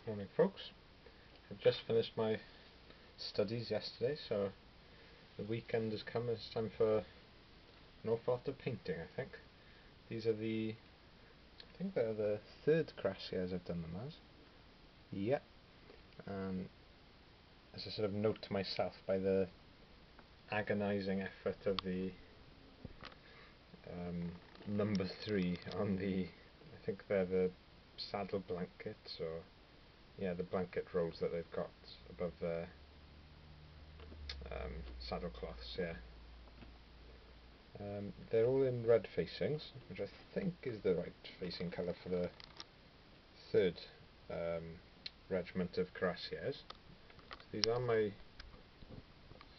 Morning folks. I've just finished my studies yesterday, so the weekend has come. It's time for an awful lot of painting, I think. These are I think they're the third Cuirassiers I've done them as. Yeah. As a sort of note to myself, by the agonising effort of the number 3 on I think they're the saddle blankets, or yeah, the blanket rolls that they've got above their saddle cloths, yeah. They're all in red facings, which I think is the right facing colour for the third regiment of Cuirassiers. So these are my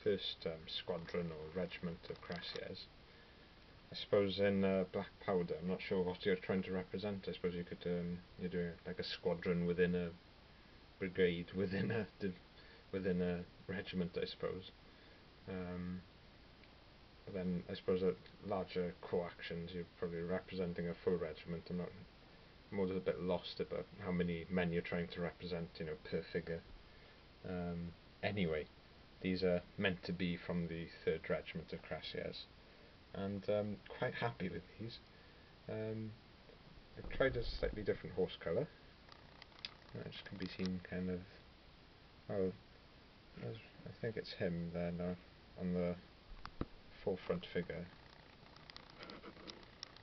first squadron or regiment of Cuirassiers. I suppose in black powder, I'm not sure what you're trying to represent. I suppose you could you're doing like a squadron within a brigade within a regiment, I suppose. Then I suppose at larger co-actions you're probably representing a full regiment. I'm always a bit lost about how many men you're trying to represent, per figure. Anyway, these are meant to be from the 3rd Regiment of Cuirassiers, and quite happy with these. I've tried a slightly different horse colour, which can be seen kind of, well, I think it's him there now, on the forefront figure.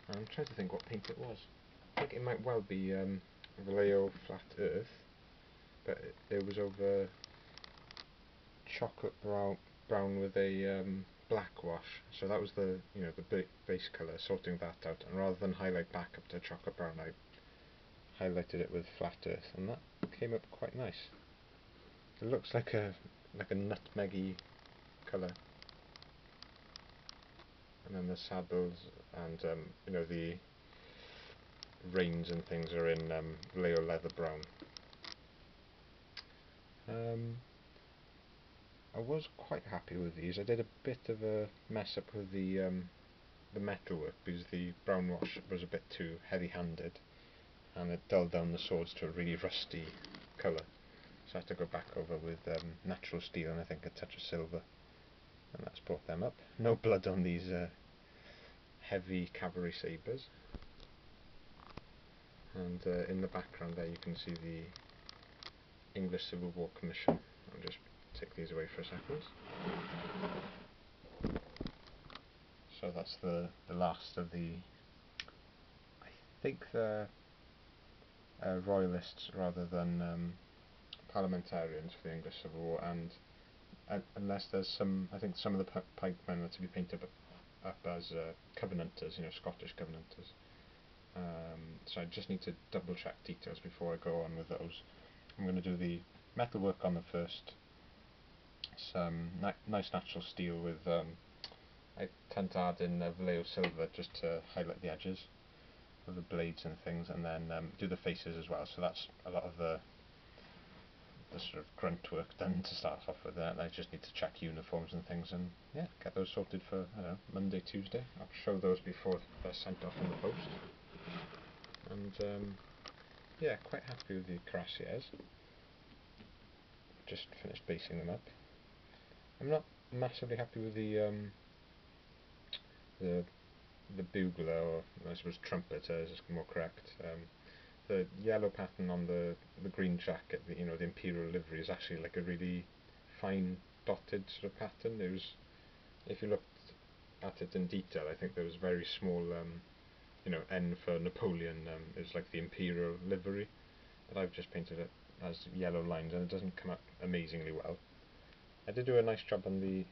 I'm trying to think what paint it was. I think it might well be Vallejo Flat Earth, but it was over chocolate brown with a black wash. So that was the base colour, sorting that out. And rather than highlight back up to chocolate brown, I highlighted it with Flat Earth, and that came up quite nice. It looks like a nutmeggy colour. And then the saddles and the reins and things are in Vallejo leather brown. I was quite happy with these. I did a bit of a mess up with the metalwork because the brown wash was a bit too heavy-handed, and it dulled down the swords to a really rusty colour. So I had to go back over with natural steel and I think a touch of silver, and that's brought them up. No blood on these heavy cavalry sabres. And in the background there you can see the English Civil War Commission. I'll just take these away for a second. So that's the last of the, I think they're royalists rather than parliamentarians for the English Civil War, and unless there's some, I think some of the pikemen are to be painted up as Covenanters, Scottish Covenanters. So I just need to double check details before I go on with those. I'm going to do the metalwork on the first. Some nice natural steel with, I tend to add in Vallejo silver just to highlight the edges of the blades and things, and then do the faces as well. So that's a lot of the sort of grunt work done to start off with. I just need to check uniforms and things, and yeah, get those sorted for, I don't know, Monday, Tuesday. I'll show those before they're sent off in the post. And yeah, quite happy with the Cuirassiers. Just finished basing them up. I'm not massively happy with the bugler, or I suppose trumpeter is more correct. The yellow pattern on the green jacket, the imperial livery, is actually like a really fine dotted sort of pattern. It was, if you looked at it in detail, I think there was very small, N for Napoleon. It was like the imperial livery, but I've just painted it as yellow lines, and it doesn't come out amazingly well. I did do a nice job on the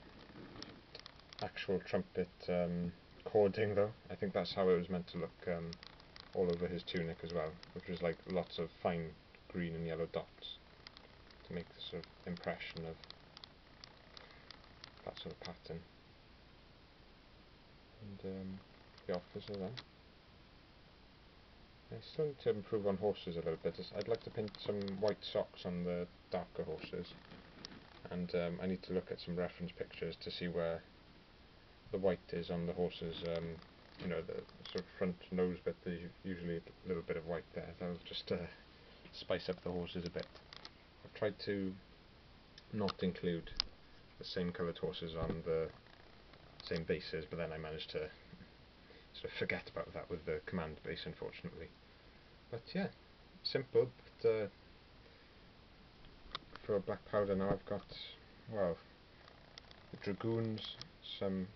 actual trumpet cording though. I think that's how it was meant to look all over his tunic as well, which was like lots of fine green and yellow dots to make the sort of impression of that sort of pattern. And the officer then. I still need to improve on horses a little bit. I'd like to paint some white socks on the darker horses, and I need to look at some reference pictures to see where the white is on the horses. The sort of front nose bit, there's usually a little bit of white there. I'll just spice up the horses a bit. I've tried to not include the same coloured horses on the same bases, but then I managed to sort of forget about that with the command base, unfortunately. But yeah, simple, but for a black powder now I've got, well, the Dragoons, some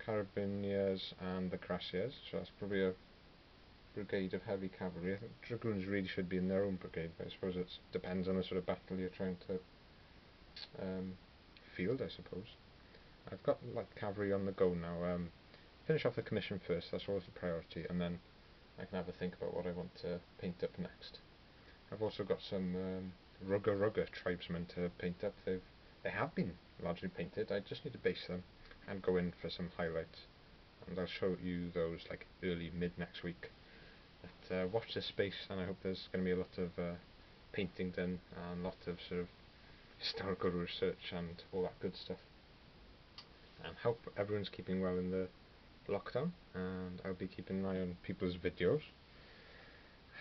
Carabiniers and the Cuirassiers, so that's probably a brigade of heavy cavalry. I think Dragoons really should be in their own brigade, but I suppose it depends on the sort of battle you're trying to field, I suppose. I've got light cavalry on the go now. Finish off the commission first, that's always the priority, and then I can have a think about what I want to paint up next. I've also got some Rugger tribesmen to paint up. They have been largely painted, I just need to base them and go in for some highlights, and I'll show you those like early mid next week. But watch this space, and I hope there's going to be a lot of painting done and a lot of sort of historical research and all that good stuff. And hope everyone's keeping well in the lockdown, and I'll be keeping an eye on people's videos.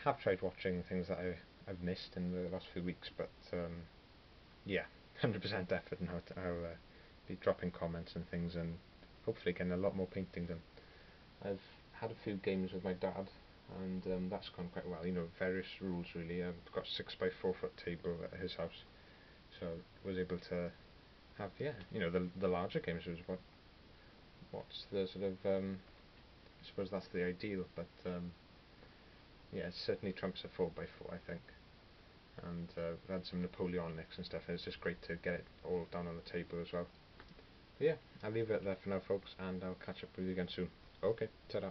I have tried watching things that I've missed in the last few weeks, but yeah, 100% effort now. I'll be dropping comments and things, and hopefully getting a lot more painting done. I've had a few games with my dad, and that's gone quite well. You know, various rules really. I've got a 6x4 foot table at his house, so I was able to have, yeah, you know, the larger games was what's the sort of I suppose that's the ideal, but yeah, it certainly trumps a 4x4, I think. And we've had some Napoleonics and stuff, and it's just great to get it all down on the table as well. But yeah, I'll leave it there for now, folks, and I'll catch up with you again soon. Okay, ta-da.